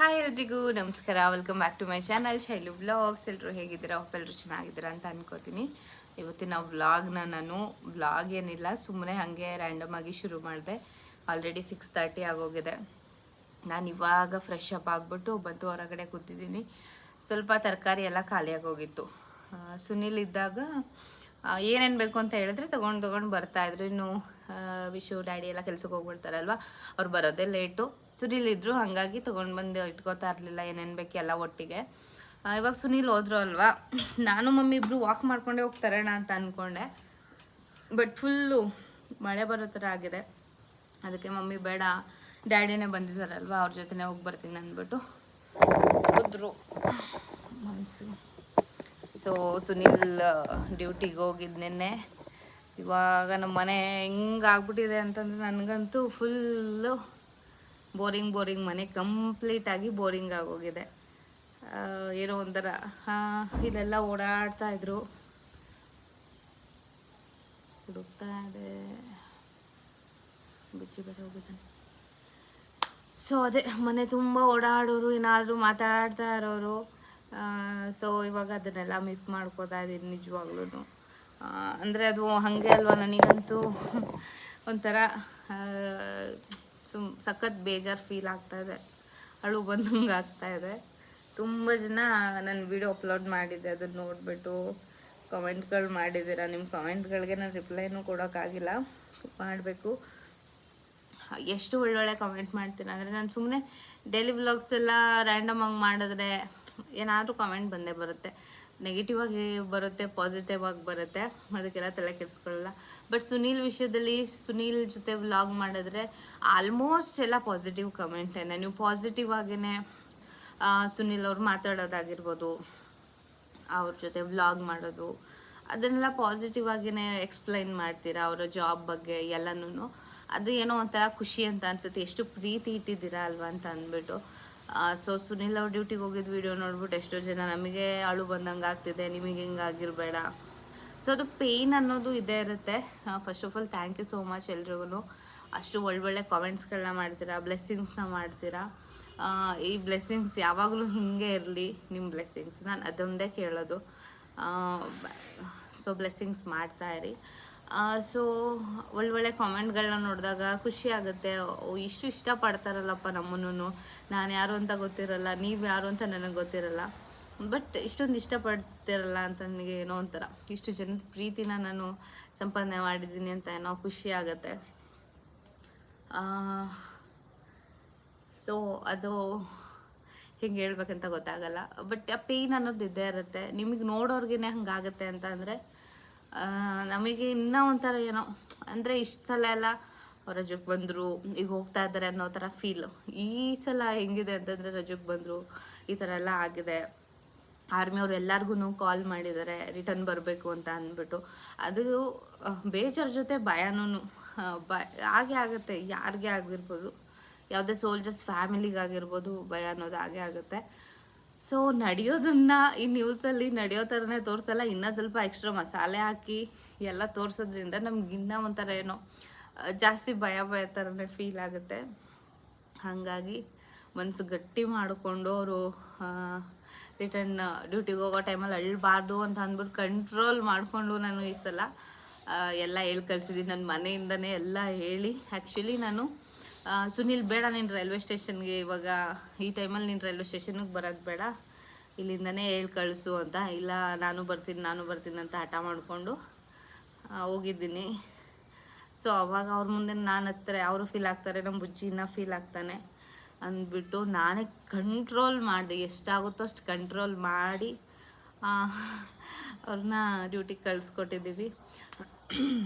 Hi ಎಲ್ರಿಗೂ ನಮಸ್ಕಾರ. Welcome back to my channel Shailu vlogs. ಎಲ್ಲರೂ ಹೇಗಿದ್ದೀರಾ? ಎಲ್ಲರೂ ಚೆನ್ನಾಗಿದ್ದೀರಾ ಅಂತ ಅನ್ಕೋತೀನಿ. ಇವತ್ತಿನ ನಾನು ವ್ಲಾಗ್ ಏನಿಲ್ಲ, ಸುಮ್ಮನೆ ಹಾಗೆ ರ್ಯಾಂಡಮ್ ಆಗಿ ಶುರು ಮಾಡಿದೆ. ಆಲ್ರೆಡಿ 6:30 ಆಗೋಗಿದೆ. ನಾನು ಇವಾಗ ಫ್ರೆಶ್ ಅಪ್ ಆಗಿಬಿಟ್ಟು ಬಂದು ಹೊರಗಡೆ ಕೂತಿದ್ದೀನಿ. ಸ್ವಲ್ಪ ತರಕಾರಿ ಎಲ್ಲ ಖಾಲಿಯಾಗೋಗಿತ್ತು. ಸುನಿಲ್ ಇದ್ದಾಗ ಏನೇನು ಬೇಕು ಅಂತ ಹೇಳಿದ್ರೆ ತೊಗೊಂಡು ಬರ್ತಾಯಿದ್ರು. ಇನ್ನು ವಿಶು ಡ್ಯಾಡಿ ಎಲ್ಲ ಕೆಲ್ಸಕ್ಕೆ ಹೋಗ್ಬಿಡ್ತಾರಲ್ವ, ಅವ್ರು ಬರೋದೇ ಲೇಟು. ಸುನಿಲ್ ಇದ್ದರು, ಹಾಗಾಗಿ ತೊಗೊಂಡು ಬಂದು ಇಟ್ಕೋತಾ ಇರಲಿಲ್ಲ ಏನೇನು ಬೇಕು ಎಲ್ಲ ಒಟ್ಟಿಗೆ. ಇವಾಗ ಸುನಿಲ್ ಹೋದ್ರು ಅಲ್ವಾ, ನಾನು ಮಮ್ಮಿ ಇಬ್ಬರು ವಾಕ್ ಮಾಡ್ಕೊಂಡೇ ಹೋಗ್ತಾರೋಣ ಅಂತ ಅಂದ್ಕೊಂಡೆ. ಬಟ್ ಫುಲ್ಲು ಮಳೆ ಬರೋ ಥರ ಆಗಿದೆ. ಅದಕ್ಕೆ ಮಮ್ಮಿ ಬೇಡ, ಡ್ಯಾಡಿನೇ ಬಂದಿದ್ದಾರಲ್ವ, ಅವ್ರ ಜೊತೆನೇ ಹೋಗಿ ಬರ್ತೀನಿ ಅಂದ್ಬಿಟ್ಟು ಹೋದ್ರು ಮನಸ್ಸು. ಸೊ ಸುನಿಲ್ ಡ್ಯೂಟಿಗೆ ಹೋಗಿದ್ದು ನಿನ್ನೆ. ಇವಾಗ ನಮ್ಮ ಮನೆ ಹೆಂಗಾಗ್ಬಿಟ್ಟಿದೆ ಅಂತಂದರೆ ನನಗಂತೂ ಫುಲ್ಲು ಬೋರಿಂಗ್ ಮನೆ ಕಂಪ್ಲೀಟಾಗಿ ಬೋರಿಂಗ್ ಆಗೋಗಿದೆ. ಏನೋ ಒಂಥರ ಇಲ್ಲೆಲ್ಲ ಓಡಾಡ್ತಾಯಿದ್ರು, ಹುಡುಕ್ತಾ ಇದೆ, ಬಿಚ್ಚಿ ಬೇರೆ ಹೋಗಿದ್ದಾನೆ. ಸೊ ಅದೇ ಮನೆ ತುಂಬ ಓಡಾಡೋರು, ಏನಾದರೂ ಮಾತಾಡ್ತಾ ಇರೋರು. ಸೊ ಇವಾಗ ಅದನ್ನೆಲ್ಲ ಮಿಸ್ ಮಾಡ್ಕೋತಾ ಇದ್ದೀನಿ ನಿಜವಾಗ್ಲೂ. ಅಂದರೆ ಅದು ಹಾಗೆ ಅಲ್ವಾ, ನನಗಂತೂ ಒಂಥರ ಸಖತ್ ಬೇಜಾರು ಫೀಲ್ ಆಗ್ತಾಯಿದೆ, ಅಳು ಬಂದಂಗೆ ಆಗ್ತಾಯಿದೆ. ತುಂಬ ಜನ ನನ್ನ ವಿಡಿಯೋ ಅಪ್ಲೋಡ್ ಮಾಡಿದ್ದೆ, ಅದನ್ನು ನೋಡಿಬಿಟ್ಟು ಕಮೆಂಟ್ಗಳು ಮಾಡಿದ್ದೀರಾ. ನಿಮ್ಮ ಕಮೆಂಟ್ಗಳಿಗೆ ನಾನು ರಿಪ್ಲೈನೂ ಕೊಡೋಕ್ಕಾಗಿಲ್ಲ, ಮಾಡಬೇಕು. ಎಷ್ಟು ಒಳ್ಳೊಳ್ಳೆ ಕಮೆಂಟ್ ಮಾಡ್ತೀನಿ. ಅಂದರೆ ನಾನು ಸುಮ್ಮನೆ ಡೈಲಿ ವ್ಲಾಗ್ಸ್ ಎಲ್ಲ ರ್ಯಾಂಡಮ್ ಆಗಿ ಮಾಡಿದ್ರೆ ಏನಾದರೂ ಕಮೆಂಟ್ ಬಂದೇ ಬರುತ್ತೆ. ನೆಗೆಟಿವ್ ಆಗಿ ಬರುತ್ತೆ, ಪಾಸಿಟಿವ್ ಆಗಿ ಬರುತ್ತೆ, ಅದಕ್ಕೆಲ್ಲ ತಲೆ ಕೆಡಿಸ್ಕೊಳ್ಳಲ್ಲ. ಬಟ್ ಸುನೀಲ್ ವಿಷಯದಲ್ಲಿ, ಸುನೀಲ್ ಜೊತೆ ವ್ಲಾಗ್ ಮಾಡಿದ್ರೆ ಆಲ್ಮೋಸ್ಟ್ ಎಲ್ಲ ಪಾಸಿಟಿವ್ ಕಮೆಂಟೇನೆ. ನೀವು ಪಾಸಿಟಿವ್ ಆಗೇ ಸುನೀಲ್ ಅವ್ರು ಮಾತಾಡೋದಾಗಿರ್ಬೋದು, ಅವ್ರ ಜೊತೆ ವ್ಲಾಗ್ ಮಾಡೋದು, ಅದನ್ನೆಲ್ಲ ಪಾಸಿಟಿವ್ ಆಗಿಯೇ ಎಕ್ಸ್ಪ್ಲೈನ್ ಮಾಡ್ತೀರಾ, ಅವರ ಜಾಬ್ ಬಗ್ಗೆ ಎಲ್ಲನೂ. ಅದು ಏನೋ ಒಂಥರ ಖುಷಿ ಅಂತ ಅನಿಸುತ್ತೆ, ಎಷ್ಟು ಪ್ರೀತಿ ಇಟ್ಟಿದ್ದೀರಾ ಅಲ್ವಾ ಅಂತ ಅಂದ್ಬಿಟ್ಟು. ಸೊ ಸುನಿಲ್ ಅವ್ರ ಡ್ಯೂಟಿಗೆ ಹೋಗಿದ್ದು ವಿಡಿಯೋ ನೋಡ್ಬಿಟ್ಟು ಎಷ್ಟೋ ಜನ ನಮಗೆ ಅಳು ಬಂದಂಗೆ ಆಗ್ತಿದೆ, ನಿಮಗೆ ಹಿಂಗಾಗಿರಬೇಡ. ಸೊ ಅದು ಪೇಯ್ನ್ ಅನ್ನೋದು ಇದೇ ಇರುತ್ತೆ. First of all thank you so much ಎಲ್ರಿಗೂ. ಅಷ್ಟು ಒಳ್ಳೊಳ್ಳೆ ಕಾಮೆಂಟ್ಸ್ಗಳನ್ನ ಮಾಡ್ತೀರಾ, ಬ್ಲೆಸ್ಸಿಂಗ್ಸ್ನ ಮಾಡ್ತೀರಾ. ಈ ಬ್ಲೆಸ್ಸಿಂಗ್ಸ್ ಯಾವಾಗಲೂ ಹೀಗೆ ಇರಲಿ, ನಿಮ್ಮ ಬ್ಲೆಸ್ಸಿಂಗ್ಸ್, ನಾನು ಅದೊಂದೇ ಕೇಳೋದು. So blessings ಮಾಡ್ತಾಯಿರಿ. ಸೊ ಒಳ್ಳೊಳ್ಳೆ ಕಾಮೆಂಟ್ಗಳನ್ನ ನೋಡಿದಾಗ ಖುಷಿ ಆಗುತ್ತೆ. ಇಷ್ಟು ಇಷ್ಟಪಡ್ತಾರಲ್ಲಪ್ಪ ನಮ್ಮನ್ನು, ನಾನು ಯಾರು ಅಂತ ಗೊತ್ತಿರಲ್ಲ, ನೀವು ಯಾರು ಅಂತ ನನಗೆ ಗೊತ್ತಿರಲ್ಲ, ಬಟ್ ಇಷ್ಟೊಂದು ಇಷ್ಟಪಡ್ತಿರಲ್ಲ ಅಂತ ನನಗೆ ಏನೋ ಒಂಥರ, ಇಷ್ಟು ಜನದ ಪ್ರೀತಿನ ನಾನು ಸಂಪಾದನೆ ಮಾಡಿದ್ದೀನಿ ಅಂತ ಏನೋ ಖುಷಿ ಆಗುತ್ತೆ. ಸೊ ಅದು ಹಿಂಗೆ ಹೇಳ್ಬೇಕಂತ ಗೊತ್ತಾಗಲ್ಲ. ಬಟ್ ಆ ಪೇಯ್ನ್ ಅನ್ನೋದು ಇದ್ದೇ ಇರುತ್ತೆ. ನಿಮಗೆ ನೋಡೋರ್ಗೇ ಹಂಗಾಗುತ್ತೆ ಅಂತ ಅಂದರೆ ನಮಗೆ ಇನ್ನೂ ಒಂಥರ ಏನೋ, ಅಂದರೆ ಇಷ್ಟು ಸಲ ಎಲ್ಲ ರಜಕ್ಕೆ ಬಂದರು, ಈಗ ಹೋಗ್ತಾ ಇದ್ದಾರೆ ಅನ್ನೋ ಥರ ಫೀಲು. ಈ ಸಲ ಹೆಂಗಿದೆ ಅಂತಂದರೆ ರಜಕ್ಕೆ ಬಂದರು, ಈ ಥರ ಎಲ್ಲ ಆಗಿದೆ. ಆರ್ಮಿಯವ್ರು ಎಲ್ಲರಿಗೂ ಕಾಲ್ ಮಾಡಿದ್ದಾರೆ ರಿಟರ್ನ್ ಬರಬೇಕು ಅಂತ ಅಂದ್ಬಿಟ್ಟು. ಅದು ಬೇಜಾರ ಜೊತೆ ಭಯನೂ ಹಾಗೆ ಆಗುತ್ತೆ, ಯಾರಿಗೆ ಆಗಿರ್ಬೋದು, ಯಾವುದೇ ಸೋಲ್ಜರ್ಸ್ ಫ್ಯಾಮಿಲಿಗಾಗಿರ್ಬೋದು, ಭಯ ಅನ್ನೋದು ಹಾಗೆ ಆಗುತ್ತೆ. ಸೊ ನಡೆಯೋದನ್ನು ಈ ನ್ಯೂಸಲ್ಲಿ ನಡೆಯೋ ಥರನೇ ತೋರಿಸಲ್ಲ, ಇನ್ನೂ ಸ್ವಲ್ಪ ಎಕ್ಸ್ಟ್ರಾ ಮಸಾಲೆ ಹಾಕಿ ಎಲ್ಲ ತೋರಿಸೋದ್ರಿಂದ ನಮ್ಗೆ ಇನ್ನೂ ಒಂಥರ ಏನೋ ಜಾಸ್ತಿ ಭಯ ಥರನೇ ಫೀಲ್ ಆಗುತ್ತೆ. ಹಾಗಾಗಿ ಮನಸ್ಸು ಗಟ್ಟಿ ಮಾಡಿಕೊಂಡು ಅವರು ರಿಟರ್ನ್ ಡ್ಯೂಟಿಗೆ ಹೋಗೋ ಟೈಮಲ್ಲಿ ಅಳಬಾರ್ದು ಅಂತ ಅಂದ್ಬಿಟ್ಟು ಕಂಟ್ರೋಲ್ ಮಾಡಿಕೊಂಡು ನಾನು ಈ ಸಲ ಎಲ್ಲ ಹೇಳಿ ಕಳಿಸಿದ್ದೀನಿ. ನನ್ನ ಮನೆಯಿಂದನೇ ಎಲ್ಲ ಹೇಳಿ, ಆ್ಯಕ್ಚುಲಿ ನಾನು ಸುನಿಲ್ ಬೇಡ, ನೀನು ರೈಲ್ವೆ ಸ್ಟೇಷನ್ಗೆ ಇವಾಗ ಈ ಟೈಮಲ್ಲಿ ನೀನು ರೈಲ್ವೆ ಸ್ಟೇಷನ್ಗೆ ಬರೋದು ಬೇಡ, ಇಲ್ಲಿಂದನೇ ಹೇಳಿ ಕಳಿಸು ಅಂತ. ಇಲ್ಲ ನಾನು ಬರ್ತೀನಿ ಅಂತ ಹಠ ಮಾಡಿಕೊಂಡು ಹೋಗಿದ್ದೀನಿ. ಸೊ ಅವಾಗ ಅವ್ರ ಮುಂದೆ ನಾನು ಹತ್ತಿರ ಅವರು ಫೀಲ್ ಆಗ್ತಾರೆ, ನಮ್ಮ ಬುಜ್ಜಿನ ಫೀಲ್ ಆಗ್ತಾನೆ ಅಂದ್ಬಿಟ್ಟು ನಾನೇ ಕಂಟ್ರೋಲ್ ಮಾಡಿದೆ, ಎಷ್ಟಾಗುತ್ತೋ ಅಷ್ಟು ಕಂಟ್ರೋಲ್ ಮಾಡಿ ಅವ್ರನ್ನ ಡ್ಯೂಟಿಗೆ ಕಳಿಸ್ಕೊಟ್ಟಿದ್ದೀವಿ.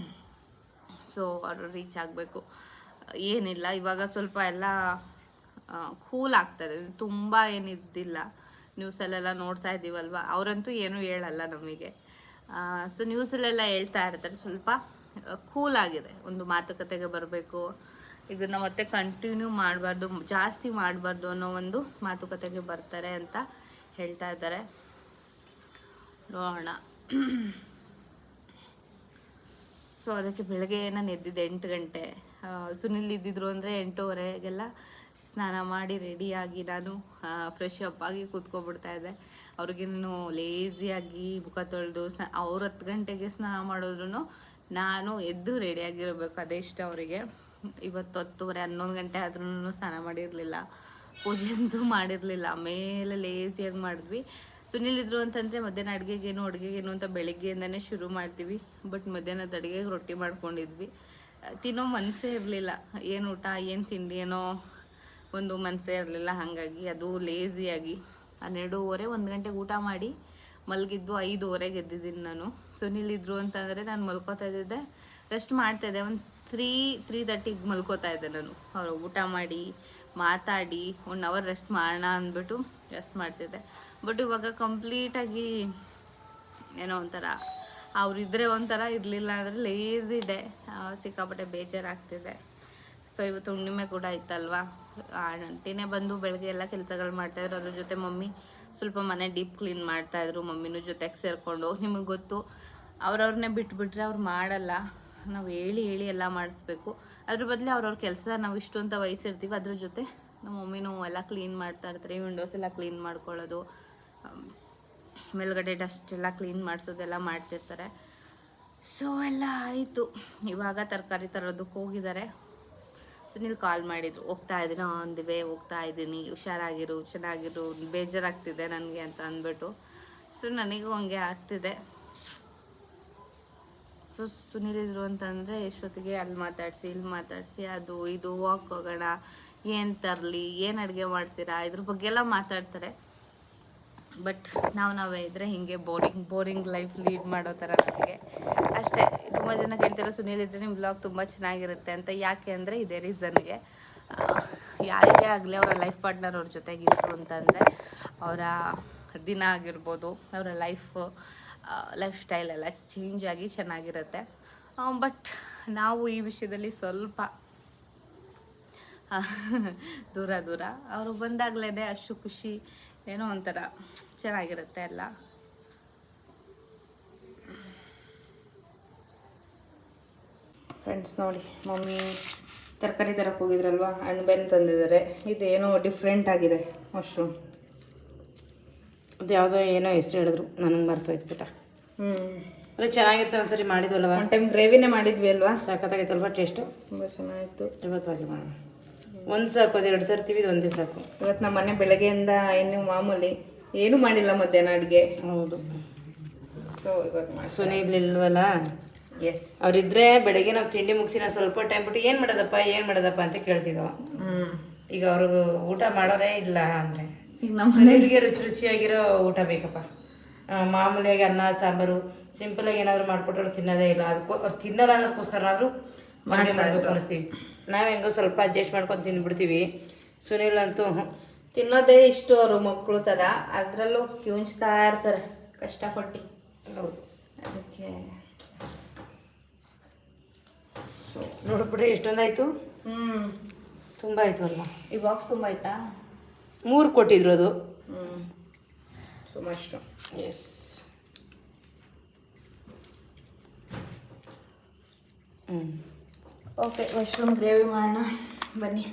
ಸೊ ಅವರು ರೀಚ್ ಆಗಬೇಕು. ಏನಿಲ್ಲ, ಇವಾಗ ಸ್ವಲ್ಪ ಎಲ್ಲ ಕೂಲ್ ಆಗ್ತದೆ, ತುಂಬ ಏನಿದ್ದಿಲ್ಲ. ನ್ಯೂಸಲ್ಲೆಲ್ಲ ನೋಡ್ತಾ ಇದ್ದೀವಲ್ವ, ಅವರಂತೂ ಏನೂ ಹೇಳಲ್ಲ ನಮಗೆ. ಸೊ ನ್ಯೂಸಲ್ಲೆಲ್ಲ ಹೇಳ್ತಾ ಇರ್ತಾರೆ, ಸ್ವಲ್ಪ ಕೂಲ್ ಆಗಿದೆ. ಒಂದು ಮಾತುಕತೆಗೆ ಬರಬೇಕು, ಇದನ್ನು ಮತ್ತೆ ಕಂಟಿನ್ಯೂ ಮಾಡಬಾರ್ದು, ಜಾಸ್ತಿ ಮಾಡಬಾರ್ದು ಅನ್ನೋ ಒಂದು ಮಾತುಕತೆಗೆ ಬರ್ತಾರೆ ಅಂತ ಹೇಳ್ತಾ ಇದ್ದಾರೆ. ನೋಡೋಣ. ಸೊ ಅದಕ್ಕೆ ಬೆಳಗ್ಗೆ ನಾನು ಎದ್ದಿದ್ದೆ 8 ಗಂಟೆ. ಸುನಿಲ್ ಇದ್ದಿದ್ರು ಅಂದರೆ 8:30ಗೆಲ್ಲ ಸ್ನಾನ ಮಾಡಿ ರೆಡಿಯಾಗಿ ನಾನು ಫ್ರೆಶ್ ಅಪ್ ಆಗಿ ಕೂತ್ಕೊಬಿಡ್ತಾ ಇದ್ದೆ. ಅವ್ರಿಗೇನು ಲೇಸಿಯಾಗಿ ಮುಖ ತೊಳೆದು ಅವ್ರು 10 ಗಂಟೆಗೆ ಸ್ನಾನ ಮಾಡಿದ್ರು ನಾನು ಎದ್ದು ರೆಡಿಯಾಗಿರಬೇಕು, ಅದೇ ಇಷ್ಟ ಅವರಿಗೆ. ಇವತ್ತು 10:30 11 ಗಂಟೆ ಆದ್ರೂ ಸ್ನಾನ ಮಾಡಿರಲಿಲ್ಲ, ಪೂಜೆ ಅಂತೂ ಮಾಡಿರಲಿಲ್ಲ. ಆಮೇಲೆ ಲೇಸಿಯಾಗಿ ಮಾಡಿದ್ವಿ. ಸುನಿಲ್ ಇದ್ರು ಅಂತಂದರೆ ಮಧ್ಯಾಹ್ನ ಅಡುಗೆಗೇನು ಅಂತ ಬೆಳಿಗ್ಗೆಯಿಂದನೇ ಶುರು ಮಾಡ್ತೀವಿ. ಬಟ್ ಮಧ್ಯಾಹ್ನದ ಅಡುಗೆಗೆ ರೊಟ್ಟಿ ಮಾಡ್ಕೊಂಡಿದ್ವಿ. ತಿನ್ನೋ ಮನಸ್ಸೇ ಇರಲಿಲ್ಲ, ಏನು ಊಟ ಏನು ತಿಂಡಿ ಏನೋ ಒಂದು ಮನಸ್ಸೇ ಇರಲಿಲ್ಲ. ಹಾಗಾಗಿ ಅದು ಲೇಸಿಯಾಗಿ 12:30 1 ಗಂಟೆಗೆ ಊಟ ಮಾಡಿ ಮಲಗಿದ್ದು 5:30ಗೆ ಎದ್ದಿದ್ದೀನಿ ನಾನು. ಸುನಿಲ್ ಇದ್ರು ಅಂತಂದರೆ ನಾನು ಮಲ್ಕೋತಾ ಇದ್ದಿದ್ದೆ, ರೆಸ್ಟ್ ಮಾಡ್ತಾಯಿದ್ದೆ. ಒಂದು 3:30ಗೆ ಮಲ್ಕೋತಾ ಇದ್ದೆ ನಾನು. ಅವರು ಊಟ ಮಾಡಿ ಮಾತಾಡಿ 1 ಅವರ್ ರೆಸ್ಟ್ ಮಾಡೋಣ ಅಂದ್ಬಿಟ್ಟು ರೆಸ್ಟ್ ಮಾಡ್ತಿದ್ದೆ. ಬಟ್ ಇವಾಗ ಕಂಪ್ಲೀಟಾಗಿ ಏನೋ ಒಂಥರ ಅವರಿದ್ದರೆ ಒಂಥರ, ಇರಲಿಲ್ಲ ಅಂದರೆ ಲೇಸಿ ಡೇ, ಸಿಕ್ಕಾಪಟ್ಟೆ ಬೇಜಾರಾಗ್ತಿದೆ. ಸೊ ಇವತ್ತು ಹುಣ್ಣಿಮೆ ಕೂಡ ಇತ್ತಲ್ವಾ, ಆಂಟಿನೇ ಬಂದು ಬೆಳಗ್ಗೆ ಎಲ್ಲ ಕೆಲಸಗಳು ಮಾಡ್ತಾಯಿದ್ರು. ಅದ್ರ ಜೊತೆ ಮಮ್ಮಿ ಸ್ವಲ್ಪ ಮನೆ ಡೀಪ್ ಕ್ಲೀನ್ ಮಾಡ್ತಾಯಿದ್ರು, ಮಮ್ಮಿನೂ ಜೊತೆಗೆ ಸೇರಿಕೊಂಡು. ನಿಮಗೆ ಗೊತ್ತು, ಅವ್ರವ್ರನ್ನೇ ಬಿಟ್ಬಿಟ್ರೆ ಅವ್ರು ಮಾಡಲ್ಲ, ನಾವು ಹೇಳಿ ಎಲ್ಲ ಮಾಡಿಸ್ಬೇಕು. ಅದ್ರ ಬದಲು ಅವ್ರವ್ರ ಕೆಲಸ ನಾವು ಇಷ್ಟು ಅಂತ ವಹಿಸಿರ್ತೀವಿ, ಅದ್ರ ಜೊತೆ ನಮ್ಮ ಮಮ್ಮಿನೂ ಎಲ್ಲ ಕ್ಲೀನ್ ಮಾಡ್ತಾ ಇರ್ತಾರೆ. ವಿಂಡೋಸ್ ಎಲ್ಲ ಕ್ಲೀನ್ ಮಾಡ್ಕೊಳ್ಳೋದು, ಮೇಲ್ಗಡೆ ಡಸ್ಟ್ ಎಲ್ಲ ಕ್ಲೀನ್ ಮಾಡಿಸೋದೆಲ್ಲ ಮಾಡ್ತಿರ್ತಾರೆ. ಸೊ ಎಲ್ಲ ಆಯಿತು. ಇವಾಗ ತರಕಾರಿ ತರೋದಕ್ಕೆ ಹೋಗಿದ್ದಾರೆ. ಸುನಿಲ್ ಕಾಲ್ ಮಾಡಿದ್ರು, ಹೋಗ್ತಾ ಇದ್ದೀನಿ ಆನ್ ದಿ ವೇ, ಹೋಗ್ತಾ ಇದ್ದೀನಿ, ಹುಷಾರಾಗಿರು, ಚೆನ್ನಾಗಿರು, ಬೇಜಾರಾಗ್ತಿದೆ ನನಗೆ ಅಂತ ಅಂದ್ಬಿಟ್ಟು. ಸೊ ನನಗೂ ಹಂಗೆ ಆಗ್ತಿದೆ. ಸೊ ಸುನಿಲ್ ಇದ್ರು ಅಂತಂದರೆ ಎಷ್ಟೊತ್ತಿಗೆ ಅಲ್ಲಿ ಮಾತಾಡಿಸಿ ಇಲ್ಲಿ ಮಾತಾಡಿಸಿ, ಅದು ಇದು ವಾಕ್ ಹೋಗೋಣ, ಏನು ತರಲಿ, ಏನು ಅಡುಗೆ ಮಾಡ್ತೀರಾ, ಇದ್ರ ಬಗ್ಗೆ ಎಲ್ಲ ಮಾತಾಡ್ತಾರೆ. ಬಟ್ ನಾವೇ ಇದ್ದರೆ ಹೀಗೆ ಬೋರಿಂಗ್ ಲೈಫ್ ಲೀಡ್ ಮಾಡೋ ಥರ ನನಗೆ ಅಷ್ಟೇ. ತುಂಬ ಜನ ಕೇಳ್ತಾರೆ, ಸುನಿಲ್ ಇದ್ದರೆ ನಿಮ್ಮ ಬ್ಲಾಗ್ ತುಂಬ ಚೆನ್ನಾಗಿರುತ್ತೆ ಅಂತ. ಯಾಕೆ ಅಂದರೆ ಇದೇ ರೀಸನ್ಗೆ. ಯಾರಿಗೇ ಆಗಲಿ ಅವರ ಲೈಫ್ ಪಾರ್ಟ್ನರ್ ಅವ್ರ ಜೊತೆಗಿದ್ರು ಅಂತಂದರೆ ಅವರ ದಿನ ಆಗಿರ್ಬೋದು, ಅವರ ಲೈಫ್ ಸ್ಟೈಲ್ ಎಲ್ಲ ಚೇಂಜ್ ಆಗಿ ಚೆನ್ನಾಗಿರುತ್ತೆ. ಬಟ್ ನಾವು ಈ ವಿಷಯದಲ್ಲಿ ಸ್ವಲ್ಪ ದೂರ ಅವರು ಬಂದಾಗಲೇ ಅಷ್ಟು ಖುಷಿ, ಏನೋ ಒಂಥರ ಚೆನ್ನಾಗಿರುತ್ತೆ ಎಲ್ಲ. ಫ್ರೆಂಡ್ಸ್ ನೋಡಿ, ಮಮ್ಮಿ ತರಕಾರಿ ತರಕ್ಕೆ ಹೋಗಿದ್ರಲ್ವ, ಹಣ್ಣು ತಂದಿದ್ದಾರೆ. ಇದೇನೋ ಡಿಫ್ರೆಂಟ್ ಆಗಿದೆ ಮಶ್ರೂಮ್. ಅದು ಯಾವುದೋ ಏನೋ ಹೆಸರು ಹೇಳಿದ್ರು, ನನಗೆ ಮರ್ತೋಯ್ತು ಬಿಟ್ಟ. ಅದೇ ಚೆನ್ನಾಗಿರ್ತಾರೆ, ಒಂದ್ಸರಿ ಮಾಡಿದ್ವಲ್ವ, ಒನ್ ಟೈಮ್ ಗ್ರೇವಿನೇ ಮಾಡಿದ್ವಿ ಅಲ್ವಾ, ಸಾಕತ್ತಾಗೈತಲ್ವ ಟೇಸ್ಟು, ತುಂಬ ಚೆನ್ನಾಗಿತ್ತು. ಇವತ್ತು ಹಾಗೆ ಮಾಡೋಣ. ಒಂದು ಸಾಕು, ಅದು 2 ತರ್ತೀವಿ, ಇದು ಒಂದೇ ಸಾಕು. ಇವತ್ತು ನಮ್ಮ ಮನೆ ಬೆಳಗ್ಗೆಯಿಂದ ಇನ್ನು ಮಾಮೂಲಿ ಏನೂ ಮಾಡಿಲ್ಲ, ಮಧ್ಯಾಹ್ನ ಅಡುಗೆ. ಹೌದು. ಸೊ ಇವಾಗ ಸುನಿಲ್ ಇಲ್ವಲ್ಲ, ಎಸ್, ಅವರಿದ್ರೆ ಬೆಳಗ್ಗೆ ನಾವು ತಿಂಡಿ ಮುಗಿಸಿ ನಾವು ಸ್ವಲ್ಪ ಟೈಮ್ ಬಿಟ್ಟು ಏನು ಮಾಡೋದಪ್ಪ ಅಂತ ಕೇಳ್ತಿದ್ದೋ. ಈಗ ಅವ್ರಿಗೆ ಊಟ ಮಾಡೋರೇ ಇಲ್ಲ ಅಂದರೆ, ಈಗ ನಮ್ಮ ಸುನಿಲ್ಗೆ ರುಚಿಯಾಗಿರೋ ಊಟ ಬೇಕಪ್ಪ. ಮಾಮೂಲಿಯಾಗಿ ಅನ್ನ ಸಾಂಬಾರು ಸಿಂಪಲಾಗಿ ಏನಾದರೂ ಮಾಡಿಕೊಟ್ರೆ ಅವ್ರು ತಿನ್ನೋದೇ ಇಲ್ಲ. ಅವ್ರು ತಿನ್ನಲ್ಲ ಅನ್ನೋದಕ್ಕೋಸ್ಕರನಾದರೂ ಮಾಡಬೇಕು ಅನಿಸ್ತೀವಿ. ನಾವು ಹೆಂಗೋ ಸ್ವಲ್ಪ ಅಡ್ಜಸ್ಟ್ ಮಾಡ್ಕೊಂಡು ತಿಂದ್ಬಿಡ್ತೀವಿ. ಸುನಿಲ್ ಅಂತೂ ತಿನ್ನೋದೇ ಇಷ್ಟು, ಅವರು ಮಕ್ಕಳು ಥರ, ಅದರಲ್ಲೂ ಕ್ಯೂಂಚ್ತಾ ಇರ್ತಾರೆ ಕಷ್ಟಪಟ್ಟು. ಹೌದು, ಅದಕ್ಕೆ ನೋಡ್ಬಿಟ್ರೆ ಎಷ್ಟೊಂದಾಯಿತು. ತುಂಬ ಆಯಿತು ಅಲ್ವಾ. ಈ ಬಾಕ್ಸ್ ತುಂಬ ಆಯ್ತಾ? 3 ಕೊಟ್ಟಿದ್ರು ಅದು. So mushroom, yes. Okay, mushroom gravy ಮಾಡೋಣ ಬನ್ನಿ.